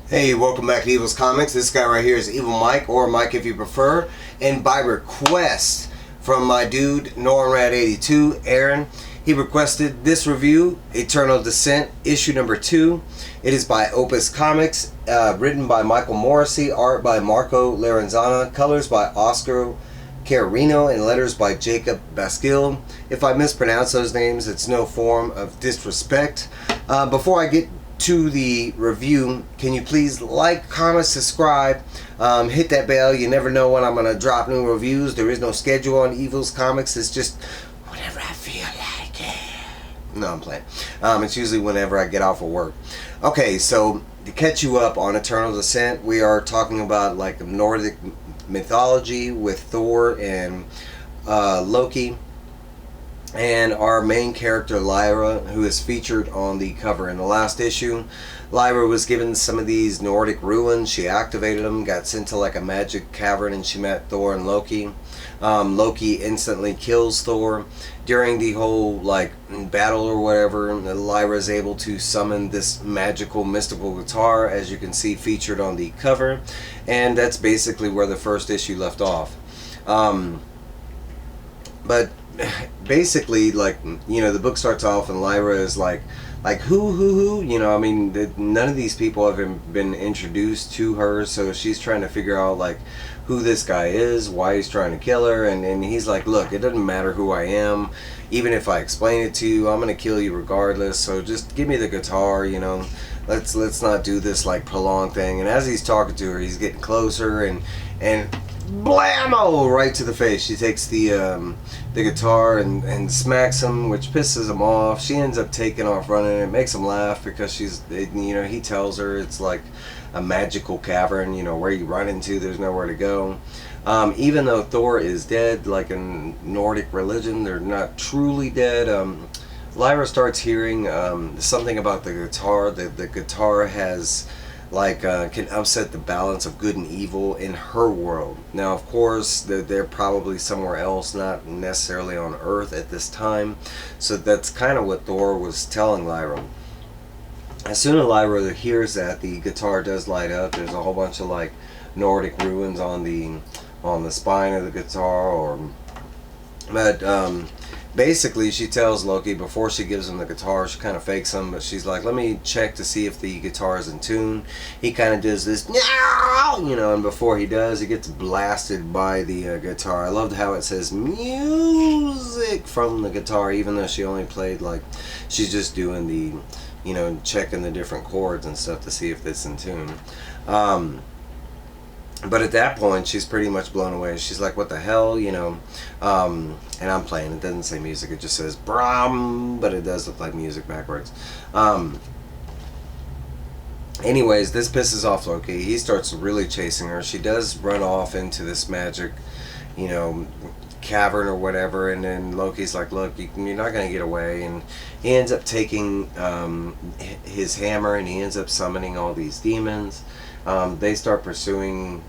Hey, welcome back to Evil's Comics. This guy right here is Evil Mike, or Mike if you prefer. And by request from my dude, NormanRad82, Aaron, he requested this review, Eternal Descent, issue number 2. It is by Opus Comics, written by Michael Moreci, art by Marco Lorenzana, colors by Oscar Carreño, and letters by Jacob Bascle. If I mispronounce those names, it's no form of disrespect. Before I get to the review, can you please like, comment, subscribe, hit that bell. You never know when I'm going to drop new reviews. There is no schedule on Evil's Comics. It's just whenever I feel like it. No, I'm playing. It's usually whenever I get off of work. Okay, so to catch you up on Eternal Descent, we are talking about like Nordic mythology with Thor and Loki. And our main character, Lyra, who is featured on the cover in the last issue. Lyra was given some of these Nordic ruins. She activated them, got sent to like a magic cavern, and she met Thor and Loki. Loki instantly kills Thor. During the whole like battle or whatever, Lyra is able to summon this magical mystical guitar, as you can see featured on the cover. And that's basically where the first issue left off. But basically, like, you know, the book starts off and Lyra is like who, you know, I mean, none of these people have been introduced to her, so she's trying to figure out like who this guy is, why he's trying to kill her, and he's like, look, it doesn't matter who I am, even if I explain it to you, I'm gonna kill you regardless, so just give me the guitar, you know, let's not do this like prolonged thing. And as he's talking to her, he's getting closer, and blammo, right to the face. She takes the guitar and smacks him, which pisses him off. She ends up taking off running. It makes him laugh because you know, he tells her it's like a magical cavern, you know, where you run into, there's nowhere to go. Even though Thor is dead, like in Nordic religion, they're not truly dead. Lyra starts hearing something about the guitar. The guitar has like can upset the balance of good and evil in her world. Now, of course, they're probably somewhere else, not necessarily on Earth at this time. So that's kind of what Thor was telling Lyra. As soon as Lyra hears that, the guitar does light up. There's a whole bunch of like Nordic ruins on the spine of the guitar, but basically, she tells Loki before she gives him the guitar, she kind of fakes him, but she's like, let me check to see if the guitar is in tune. He kind of does this, you know, and before he does, he gets blasted by the guitar. I loved how it says music from the guitar, even though she only played like, she's just doing the, you know, checking the different chords and stuff to see if it's in tune. But at that point, she's pretty much blown away. She's like, what the hell, you know? And I'm playing. It doesn't say music. It just says Bram, but it does look like music backwards. Anyways, this pisses off Loki. He starts really chasing her. She does run off into this magic, you know, cavern or whatever. And then Loki's like, look, you're not going to get away. And he ends up taking his hammer, and he ends up summoning all these demons. They start pursuing,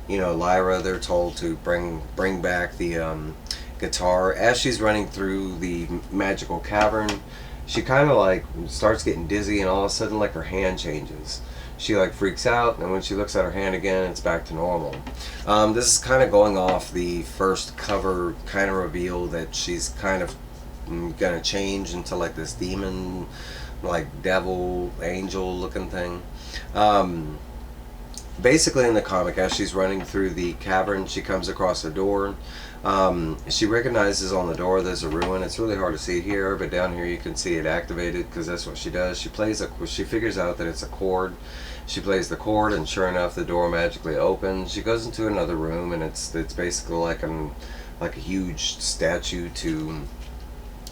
you know, Lyra. They're told to bring back the guitar. As she's running through the magical cavern, she kind of like starts getting dizzy, and all of a sudden like her hand changes. She like freaks out, and when she looks at her hand again, it's back to normal. This is kind of going off the first cover kind of reveal that she's kind of gonna change into like this demon, like devil, angel looking thing. Basically, in the comic, as she's running through the cavern, she comes across a door. She recognizes on the door there's a ruin. It's really hard to see here, but down here you can see it activated, because that's what she does. She figures out that it's a chord. She plays the chord, and sure enough, the door magically opens. She goes into another room, and it's basically like a huge statue to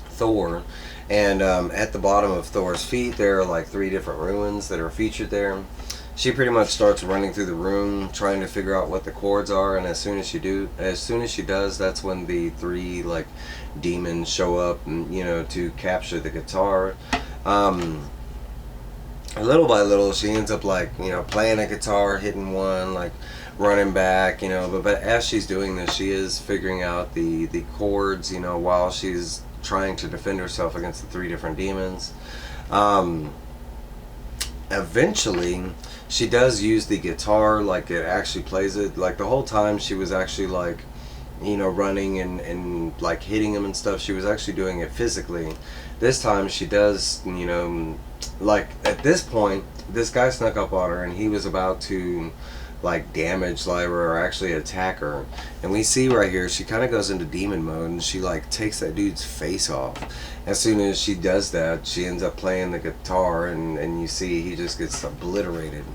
Thor. And at the bottom of Thor's feet, there are like 3 different ruins that are featured there. She pretty much starts running through the room trying to figure out what the chords are, and as soon as she does, that's when the 3 like demons show up, and, you know, to capture the guitar. Little by little, she ends up like, you know, playing a guitar, hitting one, like running back, you know, but as she's doing this, she is figuring out the chords, you know, while she's trying to defend herself against the 3 different demons. eventually she does use the guitar, like it actually plays it. Like the whole time she was actually like, you know, running and like hitting him and stuff. She was actually doing it physically. This time she does, you know, like at this point this guy snuck up on her and he was about to like damage Lyra or actually attack her, and we see right here she kind of goes into demon mode and she like takes that dude's face off. As soon as she does that, she ends up playing the guitar, and you see he just gets obliterated.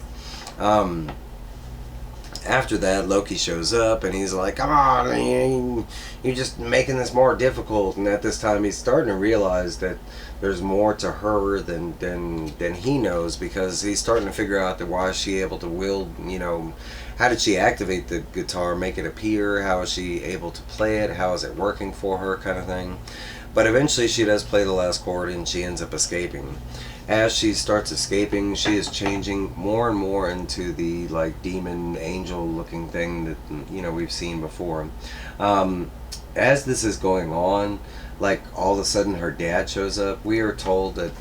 After that, Loki shows up and he's like, come on, you're just making this more difficult. And at this time he's starting to realize that there's more to her than he knows, because he's starting to figure out that why is she able to wield, you know, how did she activate the guitar, make it appear, how is she able to play it, how is it working for her, kind of thing. But eventually she does play the last chord and she ends up escaping. As she starts escaping, she is changing more and more into the like demon angel looking thing that, you know, we've seen before. As this is going on, like all of a sudden her dad shows up. We are told that,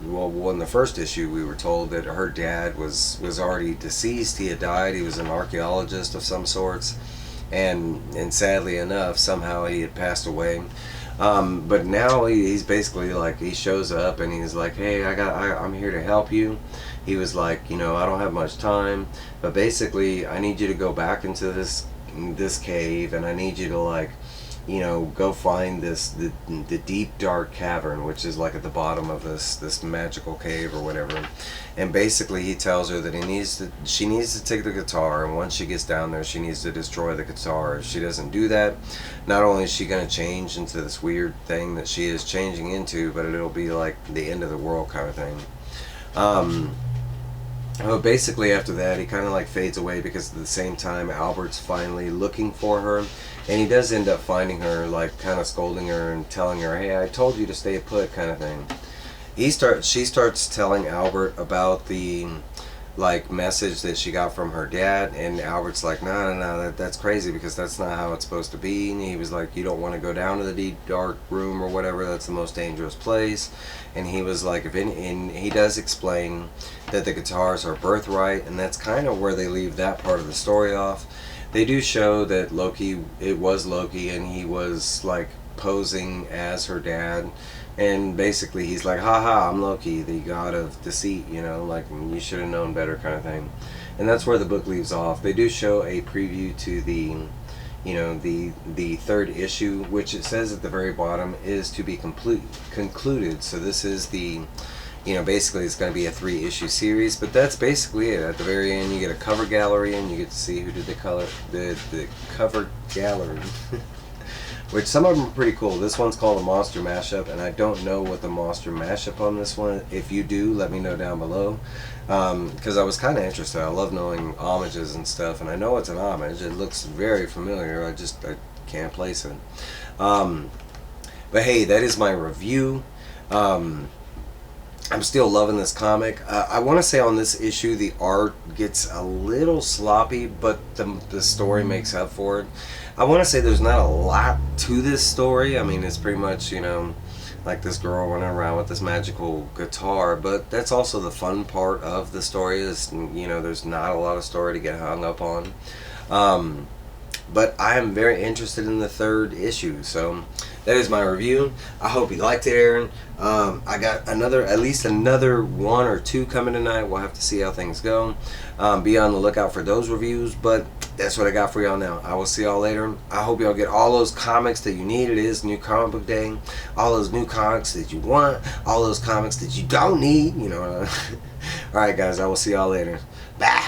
well, in the first issue we were told that her dad was already deceased. He had died. He was an archaeologist of some sorts, and sadly enough somehow he had passed away. But now he's basically like, he shows up and he's like, hey, I'm here to help you. He was like, you know, I don't have much time, but basically I need you to go back into this cave, and I need you to, like, you know, go find the deep dark cavern, which is like at the bottom of this magical cave or whatever. And basically he tells her that she needs to take the guitar, and once she gets down there she needs to destroy the guitar. If she doesn't do that, not only is she going to change into this weird thing that she is changing into, but it'll be like the end of the world kind of thing. But basically after that he kind of like fades away, because at the same time Albert's finally looking for her, and he does end up finding her, like kind of scolding her and telling her, hey, I told you to stay put, kind of thing. She starts telling Albert about the like message that she got from her dad, and Albert's like, no, that's crazy, because that's not how it's supposed to be. And he was like, you don't want to go down to the deep dark room or whatever, that's the most dangerous place. And he was like, and he does explain that the guitars are birthright, and that's kind of where they leave that part of the story off. They do show that it was Loki, and he was like posing as her dad, and basically he's like, haha, I'm Loki, the god of deceit, you know, like, you should have known better, kind of thing. And that's where the book leaves off. They do show a preview to the, you know, the third issue, which it says at the very bottom is to be concluded. So this is the, you know, basically it's going to be a 3-issue series, but that's basically it. At the very end you get a cover gallery, and you get to see who did the cover gallery. Which some of them are pretty cool. This one's called a Monster Mashup, and I don't know what the Monster Mashup on this one. If you do, let me know down below, because I was kind of interested. I love knowing homages and stuff, and I know it's an homage. It looks very familiar. I can't place it. But hey, that is my review. I'm still loving this comic. I want to say on this issue the art gets a little sloppy, but the story makes up for it. I want to say there's not a lot to this story. I mean, it's pretty much, you know, like this girl running around with this magical guitar, but that's also the fun part of the story is, you know, there's not a lot of story to get hung up on. But I am very interested in the third issue, so that is my review. I hope you liked it, Aaron. I got at least another 1 or 2 coming tonight. We'll have to see how things go. Be on the lookout for those reviews, but that's what I got for y'all now. I will see y'all later. I hope y'all get all those comics that you need. It is New Comic Book Day. All those new comics that you want. All those comics that you don't need. You know. Alright, guys. I will see y'all later. Bye.